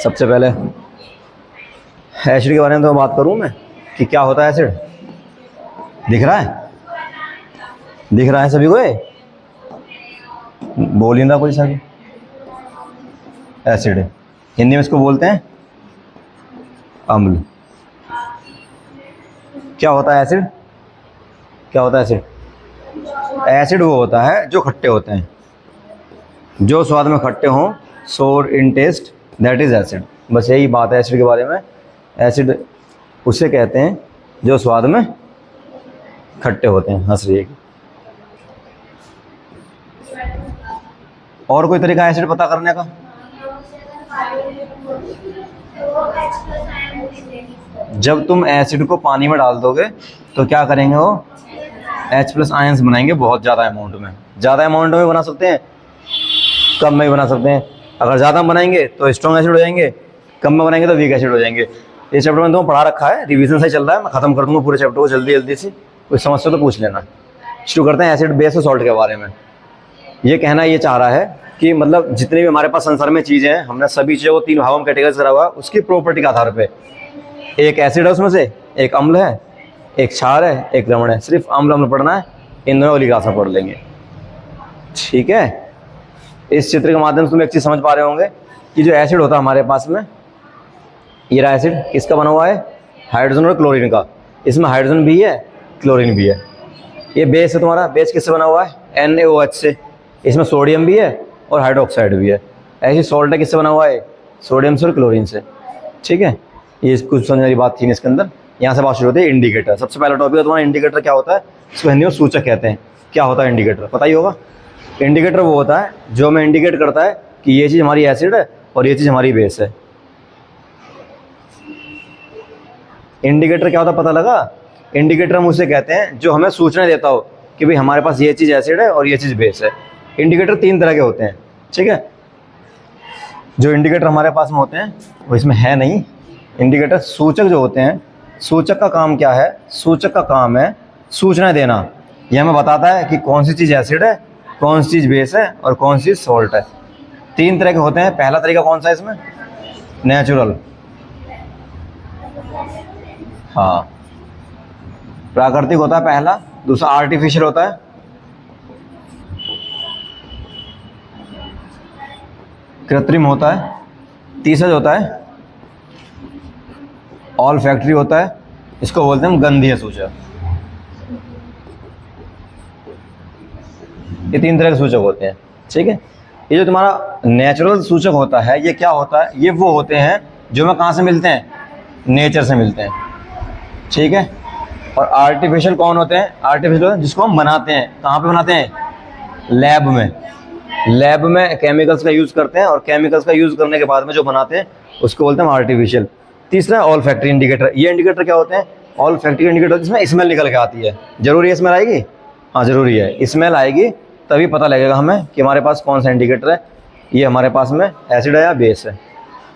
सबसे पहले एसिड के बारे में तो बात करूं मैं कि क्या होता है एसिड। दिख रहा है, दिख रहा है सभी को? ये बोल ही ना कोई सभी। एसिड हिंदी में इसको बोलते हैं अम्ल। क्या होता है एसिड? क्या होता है एसिड? एसिड वो होता है जो खट्टे होते हैं, जो स्वाद में खट्टे हों, सोर इन टेस्ट, दैट इज एसिड। बस यही बात है एसिड के बारे में। एसिड उसे कहते हैं जो स्वाद में खट्टे होते हैं। हंस रही है। और कोई तरीका है एसिड पता करने का? जब तुम एसिड को पानी में डाल दोगे तो क्या करेंगे, वो H+ आयंस बनाएंगे बहुत ज़्यादा अमाउंट में। ज़्यादा अमाउंट में बना सकते हैं, कम में भी बना सकते हैं। अगर ज़्यादा बनाएंगे तो स्ट्रॉन्ग एसिड हो जाएंगे, कम में बनाएंगे तो वीक एसिड हो जाएंगे। ये चैप्टर में तो पढ़ा रखा है, रिवीजन से चल रहा है। मैं खत्म कर दूंगा पूरे चैप्टर को जल्दी जल्दी से, कोई समस्या तो पूछ लेना। शुरू करते हैं एसिड, बेस और सॉल्ट के बारे में। ये कहना ये चाह रहा है कि मतलब जितनी भी हमारे पास संसार में चीज़ें हैं, हमने सभी चीज़ों को 3 भागों में कैटेगराइज करा हुआ है उसकी प्रॉपर्टी के आधार पे। एक एसिड है, उसमें से एक अम्ल है, एक क्षार है, एक लवण है। सिर्फ अम्ल अम्ल पढ़ना है, इन दोनों अगली क्लास में पढ़ लेंगे। ठीक है। इस चित्र के माध्यम से तुम एक चीज़ समझ पा रहे होंगे कि जो एसिड होता है हमारे पास में, ये रहा एसिड, किसका बना हुआ है? हाइड्रोजन और क्लोरीन का। इसमें हाइड्रोजन भी है, क्लोरीन भी है। ये बेस है तुम्हारा, बेस किससे बना हुआ है? NaOH से। इसमें सोडियम भी है और हाइड्रोक्साइड भी है। ऐसी सॉल्ट है, किससे बना हुआ है? सोडियम से और क्लोरीन से। ठीक है, ये कुछ समझने वाली बात थी इसके अंदर। यहाँ से बात शुरू होती है इंडिकेटर। सबसे पहला टॉपिक है तुम्हारा इंडिकेटर। क्या होता है? इसको हिंदी में सूचक कहते हैं। क्या होता है इंडिकेटर? पता ही होगा। इंडिकेटर वो होता है जो हमें इंडिकेट करता है कि ये चीज़ हमारी एसिड है और ये चीज़ हमारी बेस है। इंडिकेटर क्या होता है पता लगा? इंडिकेटर हम उसे कहते हैं जो हमें सूचना देता हो कि भाई हमारे पास ये चीज़ एसिड है और ये चीज़ बेस है। इंडिकेटर 3 तरह के होते हैं। ठीक है, जो इंडिकेटर हमारे पास में होते हैं वो इसमें है नहीं। इंडिकेटर सूचक जो होते हैं, सूचक का काम क्या है? सूचक का काम है सूचना देना। यह हमें बताता है कि कौन सी चीज़ एसिड है, कौन सी चीज़ बेस है और कौन सी चीज़ सॉल्ट है। 3 तरह के होते हैं। पहला तरीका कौन सा है इसमें? नेचुरल, हाँ, प्राकृतिक होता है पहला। दूसरा आर्टिफिशियल होता है, कृत्रिम होता है। तीसरा जो होता है ऑल फैक्ट्री होता है, इसको बोलते हैं हम गंधीय सूचक। ये 3 तरह के सूचक होते हैं। ठीक है, ये जो तुम्हारा नेचुरल सूचक होता है ये क्या होता है? ये वो होते हैं जो हमें कहाँ से मिलते हैं? नेचर से मिलते हैं। ठीक है, और आर्टिफिशियल कौन होते हैं? आर्टिफिशियल होते हैं जिसको हम बनाते हैं। कहाँ पे बनाते हैं? लैब में। लैब में केमिकल्स का यूज़ करते हैं और केमिकल्स का यूज़ करने के बाद में जो बनाते हैं उसको बोलते हैं हम आर्टिफिशियल। तीसरा ऑल फैक्ट्री इंडिकेटर। ये इंडिकेटर क्या होते हैं? ऑल फैक्ट्री इंडिकेटर जिसमें स्मेल निकल के आती है। जरूरी है स्मेल आएगी? हाँ जरूरी है, स्मेल आएगी तभी पता लगेगा हमें कि हमारे पास कौन सा इंडिकेटर है, ये हमारे पास में एसिड है या बेस है।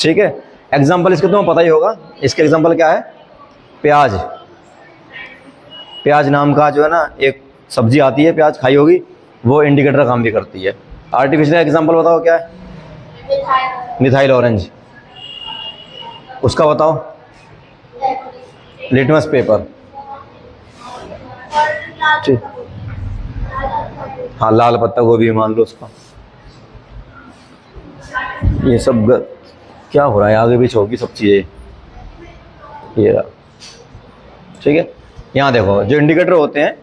ठीक है, एग्जाम्पल इसके तुम्हें पता ही होगा। इसके एग्जाम्पल क्या है? प्याज। प्याज नाम का जो है ना एक सब्जी आती है, प्याज खाई होगी, वो इंडिकेटर का काम भी करती है। आर्टिफिशियल एग्जाम्पल बताओ क्या है? Methyl orange. उसका बताओ? Litmus paper. ठीक, हाँ, लाल पत्ता गोभी मान लो उसका। ये सब क्या हो रहा है? आगे पीछे होगी सब चीज़ें। ये ठीक है, यहाँ देखो जो इंडिकेटर होते हैं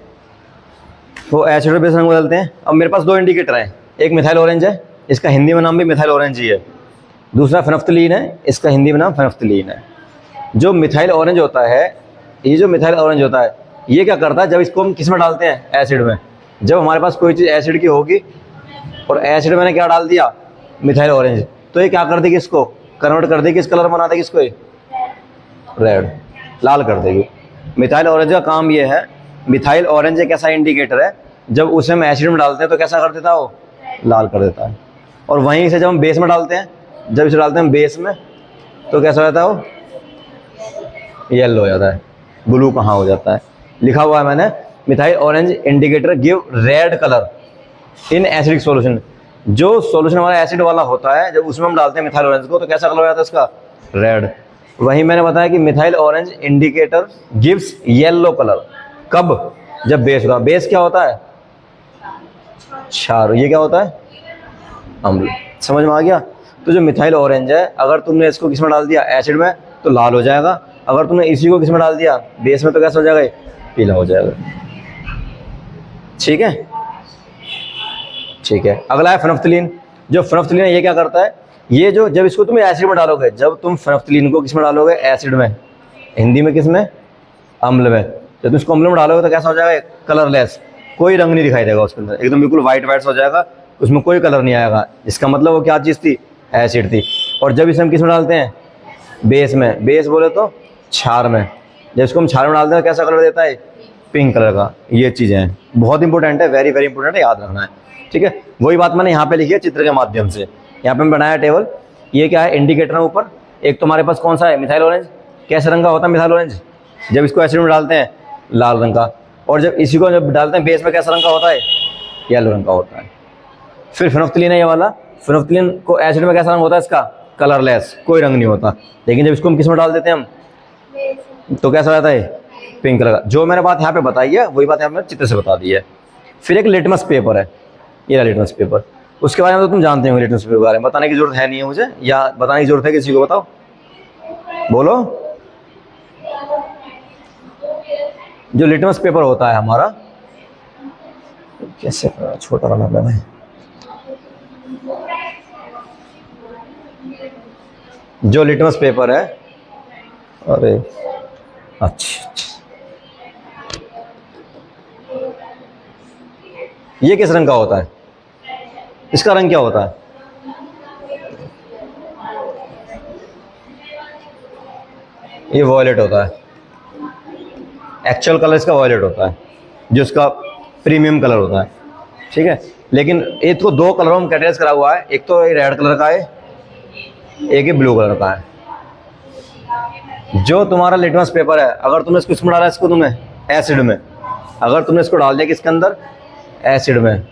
वो एसिड और बेस रंग बदलते हैं। अब मेरे पास 2 इंडिकेटर हैं, एक मिथाइल ऑरेंज है, इसका हिंदी में नाम भी मिथाइल ऑरेंज ही है। दूसरा फेनफ्थलीन है, इसका हिंदी में नाम फेनफ्थलीन है। जो मिथाइल ऑरेंज होता है, ये जो मिथाइल ऑरेंज होता है ये क्या करता है? जब इसको हम किस में डालते हैं? एसिड में। जब हमारे पास कोई चीज़ एसिड की होगी और एसिड मैंने क्या डाल दिया? मिथाइल ऑरेंज, तो ये क्या कर देगी? इसको कन्वर्ट कर देगी, इस कलर बना देगी इसको, रेड, लाल कर देगी। मिथाइल ऑरेंज का काम ये है। मिथाइल ऑरेंज एक ऐसा इंडिकेटर है जब उसे हम एसिड में डालते हैं तो कैसा कर देता है? वो लाल कर देता है। और वहीं से जब हम बेस में डालते हैं, जब इसे डालते हैं बेस में तो कैसा हो जाता है? वो येलो हो जाता है। ब्लू कहाँ हो जाता है? लिखा हुआ है मैंने, methyl orange indicator give red colour in acidic solution. जो सॉल्यूशन हमारा एसिड वाला होता है, जब उसमें हम डालते हैं मिथाइल ऑरेंज को, तो कैसा कलर हो जाता है उसका? रेड। वही मैंने बताया कि methyl orange indicator gives yellow colour. कब? जब बेस होगा। बेस क्या होता है? क्षार। ये क्या होता है? अम्ल। समझ में आ गया? तो जो मिथाइल ऑरेंज है, अगर तुमने इसको किस में डाल दिया? एसिड में, तो लाल हो जाएगा। अगर तुमने इसी को किस में डाल दिया? बेस में, तो कैसा हो जाएगा? पीला हो जाएगा। ठीक है, ठीक है। अगला है फेनोल्फथलीन। जो फेनोल्फथलीन है, ये क्या करता है? ये जो, जब इसको तुम एसिड में डालोगे, जब तुम फेनोल्फथलीन को किस में डालोगे? एसिड में। हिंदी में किस में? अम्ल में। जब तुम इसको अम्ल में डालोगे तो कैसा हो जाएगा? कलरलेस। कोई रंग नहीं दिखाई देगा उसके अंदर, एकदम बिल्कुल वाइट वाइट हो जाएगा, उसमें कोई कलर नहीं आएगा। इसका मतलब वो क्या चीज़ थी? एसिड थी। और जब इसे हम किस में डालते हैं? बेस में। बेस बोले तो क्षार में। जब इसको हम क्षार में डालते हैं, कैसा कलर देता है? पिंक कलर का। ये चीज़ें हैं, बहुत इंपॉर्टेंट है, वेरी वेरी इंपॉर्टेंट है, याद रखना है। ठीक है, वही बात मैंने यहाँ पे लिखी है चित्र के माध्यम से। यहाँ पे मैं बनाया टेबल। ये क्या है? इंडिकेटर है ऊपर। एक तुम्हारे पास कौन सा है? Methyl orange. कैसे रंग का होता है मिथाइल ऑरेंज? जब इसको एसिड में डालते हैं, लाल रंग का। और जब इसी को जब डालते हैं बेस में, कैसा रंग का होता है? येलो रंग का होता है। फिर फेनोल्फथलीन है ये वाला। फेनोल्फथलीन को एसिड में कैसा रंग होता है इसका? कलरलेस, कोई रंग नहीं होता। लेकिन जब इसको हम किस में डाल देते हैं हम, तो कैसा रहता है? पिंक कलर का। जो मैंने बात यहाँ पे बताई है, वही बात यहाँ पे चित्र से बता दी है। फिर एक लिटमस पेपर है, ये रहा लिटमस पेपर। उसके बारे में तो तुम जानते हो लिटमस पेपर के बारे में, बताने की जरूरत है नहीं है मुझे, या बताने की जरूरत है किसी को? बताओ, बोलो। जो लिटमस पेपर होता है हमारा, कैसे छोटा वाला मैंने, जो लिटमस पेपर है, अरे अच्छा, ये किस रंग का होता है? इसका रंग क्या होता है? ये वॉयलेट होता है। एक्चुअल कलर इसका वॉयलेट होता है, जो इसका प्रीमियम कलर होता है। ठीक है, लेकिन एक तो दो कलरों में कैटेगराइज करा हुआ है, एक तो ये रेड कलर का है, एक ही ब्लू कलर का है। जो तुम्हारा लिटमस पेपर है, अगर तुमने इसको इसमें डाला, इसको तुमने एसिड में, अगर तुमने इसको डाल दिया किसके अंदर? एसिड में।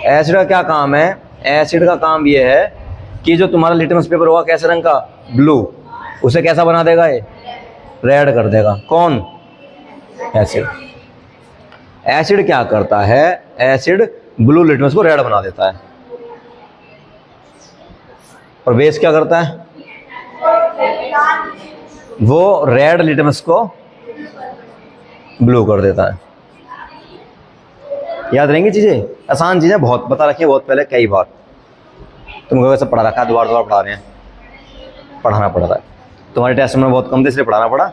एसिड का क्या काम है? एसिड का काम ये है कि जो तुम्हारा लिटमस पेपर होगा कैसे रंग का? ब्लू। उसे कैसा बना देगा? ये रेड कर देगा। कौन? एसिड। एसिड क्या करता है? एसिड ब्लू लिटमस को रेड बना देता है। और बेस क्या करता है? वो रेड लिटमस को ब्लू कर देता है। याद रहेंगी चीजें? आसान चीजें, बहुत बता रखी है बहुत पहले, कई बार तुमको वैसे पढ़ा रखा है, दोबारा पढ़ा रहे हैं, पढ़ाना पड़ रहा है। तुम्हारे टेस्ट में बहुत कम थे इसलिए पढ़ाना पड़ा।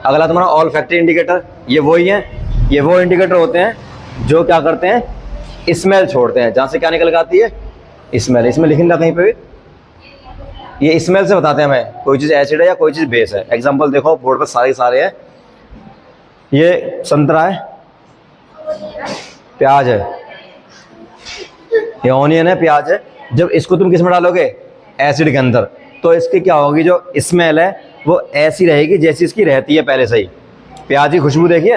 अगला तुम्हारा ऑल फैक्ट्री इंडिकेटर। ये वही है, ये वो इंडिकेटर होते हैं जो क्या करते हैं? स्मेल छोड़ते हैं। जहाँ से क्या निकल के आती है? स्मेल। इसमें लिखेंगे कहीं पे भी, ये स्मेल से बताते हैं हमें कोई चीज़ एसिड है या कोई चीज़ बेस है। एग्जाम्पल देखो बोर्ड पर सारे हैं। ये संतरा है, प्याज है, ये ऑनियन है, प्याज है। जब इसको तुम किस में डालोगे? एसिड के अंदर, तो इसकी क्या होगी? जो स्मेल है वो ऐसी रहेगी जैसी इसकी रहती है पहले से ही। प्याज की खुशबू देखिए,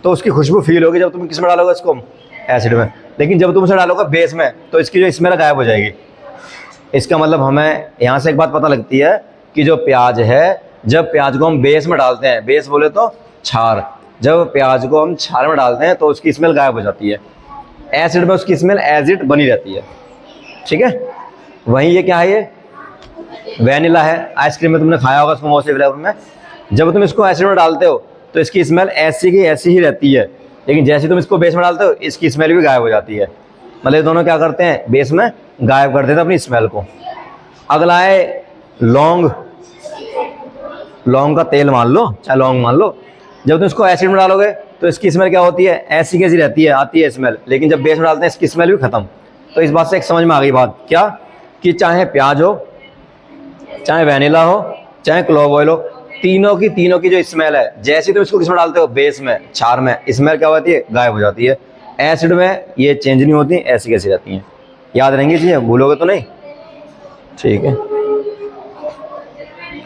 तो उसकी खुशबू फील होगी जब तुम किस में डालोगे इसको? एसिड में। लेकिन जब तुम उसे डालोगे बेस में, तो इसकी जो स्मेल गायब हो जाएगी। इसका मतलब हमें यहाँ से एक बात पता लगती है कि जो प्याज है, जब प्याज को हम बेस में डालते हैं, बेस बोले तो क्षार, जब प्याज को हम क्षार में डालते हैं तो उसकी स्मेल गायब हो जाती है। एसिड में उसकी स्मेल एज इट बनी रहती है। ठीक है, वहीं ये क्या है? ये वैनिला है। आइसक्रीम में तुमने खाया होगा उसको, मौसमी फ्लेवर में। जब तुम इसको एसिड में डालते हो तो इसकी स्मेल ऐसी की ऐसी ही रहती है, लेकिन जैसे तुम इसको बेस में डालते हो इसकी स्मेल भी गायब हो जाती है। मतलब ये दोनों क्या करते हैं? बेस में गायब कर देते हैं अपनी स्मेल को। अगला है लौंग। लौंग का तेल मान लो, चाहे लौंग मान लो। जब तुम इसको एसिड में डालोगे तो इसकी स्मेल क्या होती है? ऐसी कैसी रहती है, आती है स्मेल। लेकिन जब बेस में डालते हैं इसकी स्मेल भी खत्म। तो इस बात से एक समझ में आ गई बात, क्या? कि चाहे प्याज हो, चाहे वैनिला हो, चाहे क्लोव ऑयल हो, तीनों की जो स्मेल है, जैसे तुम इसको किसमें डालते हो? बेस में, क्षार में, स्मेल क्या होती है? गायब हो जाती है। एसिड में ये चेंज नहीं होती, ऐसी कैसी रहती हैं। याद रहेंगी चीजें, भूलोगे तो नहीं? ठीक है।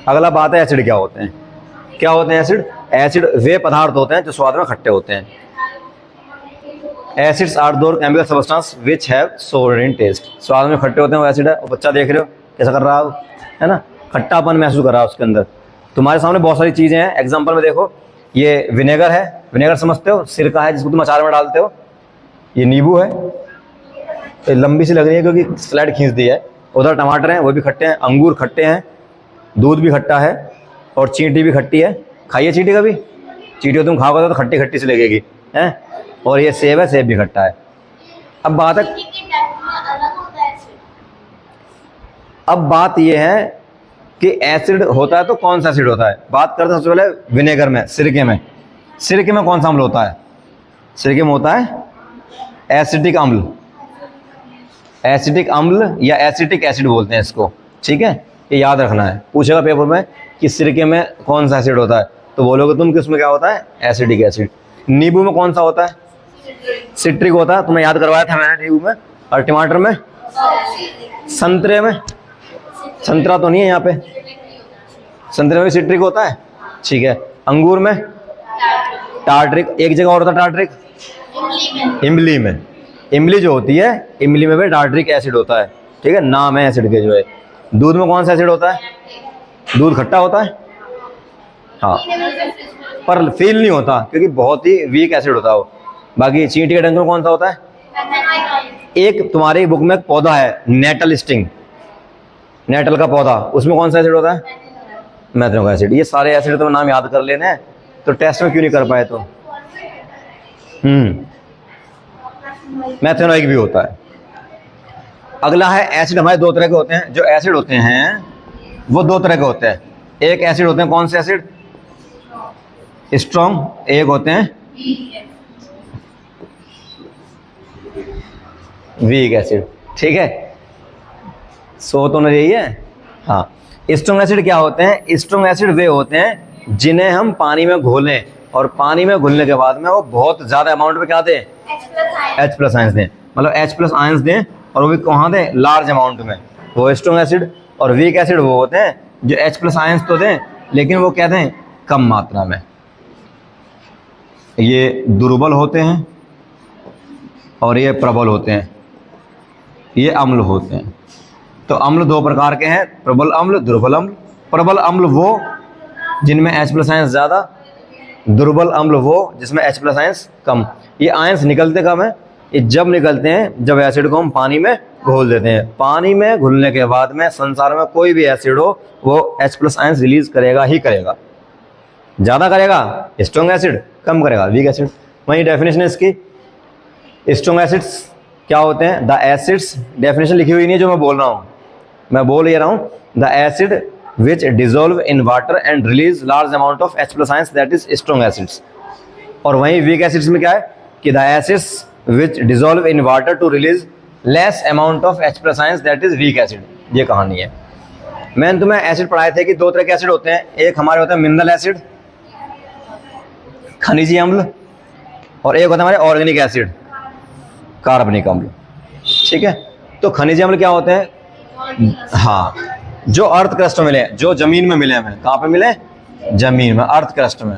अगला बात है एसिड क्या होते हैं? क्या होते हैं एसिड? एसिड वे पदार्थ होते हैं जो स्वाद में खट्टे होते हैं। एसिड्स आर दो केमिकल सब्सटेंस विच हैव सोर इन टेस्ट, स्वाद में खट्टे होते हैं वो एसिड है। और बच्चा देख रहे हो कैसा कर रहा है ना, खट्टापन महसूस कर रहा है उसके अंदर। तुम्हारे सामने बहुत सारी चीज़ें हैं, एग्जांपल में देखो, ये विनेगर है, विनेगर समझते हो, सिरका है जिसको तुम अचार में डालते हो, ये नींबू है, ये लंबी सी लग रही है क्योंकि स्लाइड खींच दी है। उधर टमाटर हैं, वो भी खट्टे हैं, अंगूर खट्टे हैं, दूध भी खट्टा है, और चींटी भी खट्टी है। खाइए चींटी कभी, चींटी तुम खाओगे तो खट्टी खट्टी सी लगेगी हैं। और ये सेब है, सेब भी खट्टा है। अब बात ये है कि एसिड होता है तो कौन सा एसिड होता है। बात करते हैं सबसे पहले विनेगर में, सिरके में। सिरके में कौन सा अम्ल होता है? सिरके में होता है एसिटिक अम्ल, एसिटिक अम्ल या एसिटिक एसिड बोलते हैं इसको, ठीक है। ये याद रखना है, पूछेगा पेपर में कि सिरके में कौन सा एसिड होता है, तो बोलोगे तुम कि उसमें क्या होता है, एसिडिक एसिड। नींबू में कौन सा होता है? सिट्रिक होता है, तुम्हें याद करवाया था मैंने नींबू में। और टमाटर में? संतरे में? संतरा तो नहीं है यहाँ पे, संतरे में भी सिट्रिक होता है, ठीक है। अंगूर में? टार्ट्रिक। एक जगह और होता है टार्ट्रिक, इमली में। इमली जो होती है, इमली में भी टार्ट्रिक एसिड होता है, ठीक है, नाम है एसिड के जो है। दूध में कौन सा एसिड होता है? दूध खट्टा होता है, हाँ, पर फील नहीं होता क्योंकि बहुत ही वीक एसिड होता है वो। बाकी चींटी के डंक में कौन सा होता है? एक तुम्हारी बुक में एक पौधा है नेटल स्टिंग, नेटल का पौधा, उसमें कौन सा एसिड होता है? Methanoic acid. ये सारे एसिड तो नाम याद कर लेने हैं, तो टेस्ट में क्यों नहीं कर पाए तो? मैथनोइक भी होता है। अगला है एसिड। हमारे दो तरह के होते हैं, जो एसिड होते हैं वो दो तरह के होते हैं। एक एसिड होते हैं कौन से एसिड? स्ट्रॉन्ग, एक होते हैं वीक एसिड, ठीक है। सो तो नहीं है, हाँ। स्ट्रॉन्ग एसिड क्या होते हैं? स्ट्रॉन्ग एसिड वे होते हैं जिन्हें हम पानी में घोलें, और पानी में घुलने के बाद में वो बहुत ज़्यादा अमाउंट में क्या दें? H+ आयंस दें, मतलब H+ आयंस दें, और वो भी कहाँ दें? लार्ज अमाउंट में, वो स्ट्रॉन्ग एसिड। और वीक एसिड वो होते हैं जो H+ आयंस तो दें लेकिन वो क्या दें? कम मात्रा में। ये दुर्बल होते हैं और ये प्रबल होते हैं, ये अम्ल होते हैं। तो अम्ल दो प्रकार के हैं, प्रबल अम्ल, दुर्बल अम्ल। प्रबल अम्ल वो जिनमें H+ आयंस ज़्यादा, दुर्बल अम्ल वो जिसमें H+ आयंस कम। ये आयंस निकलते कम है, ये जब निकलते हैं जब एसिड को हम पानी में घोल देते हैं। पानी में घुलने के बाद में संसार में कोई भी एसिड हो वो H+ आयंस रिलीज करेगा ही करेगा। ज़्यादा करेगा स्ट्रॉन्ग एसिड, कम करेगा वीक एसिड। वही डेफिनेशन है इसकी। स्ट्रॉन्ग एसिड्स क्या होते हैं? द एसिड्स, डेफिनेशन लिखी हुई नहीं है जो मैं बोल रहा हूँ, मैं बोल ये रहा हूँ, the acid which dissolve in water and release large amount of H+ ions, that is strong acids। और वहीं weak acids में क्या है कि the acids which dissolve in water to release less amount of H+ ions, that is weak acid। ये कहानी है। मैंने तुम्हें एसिड पढ़ाए थे कि दो तरह के एसिड होते हैं, एक हमारे होता है मिनरल एसिड, खनिजी अम्ल, और एक होता है हमारे ऑर्गेनिक एसिड, कार्बनिक अम्ल, ठीक है। तो खनिजी अम्ल क्या होते हैं? हाँ, जो अर्थ क्रस्ट में मिले, जो जमीन में मिले हमें। कहाँ पे मिले? जमीन में, अर्थ क्रस्ट में।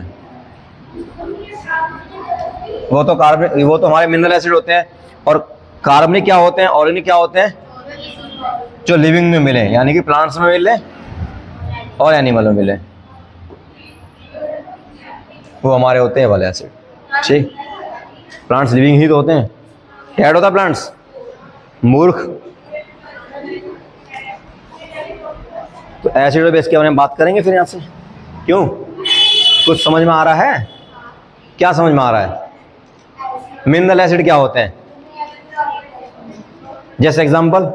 वो तो कार्बन, वो तो हमारे मिनरल एसिड होते हैं। और कार्बनिक क्या होते हैं, ऑर्गेनिक क्या होते हैं? जो लिविंग में मिले, यानी कि प्लांट्स में मिले और एनिमल में मिले, वो हमारे होते हैं वाले एसिड, ठीक। प्लांट्स लिविंग ही तो होते हैं, डेड होता है प्लांट्स, मूर्ख। तो एसिड और बेस के बारे में बात करेंगे फिर यहाँ से। क्यों? कुछ समझ में आ रहा है? क्या समझ में आ रहा है? मिनरल एसिड क्या होते हैं? जैसे एग्जांपल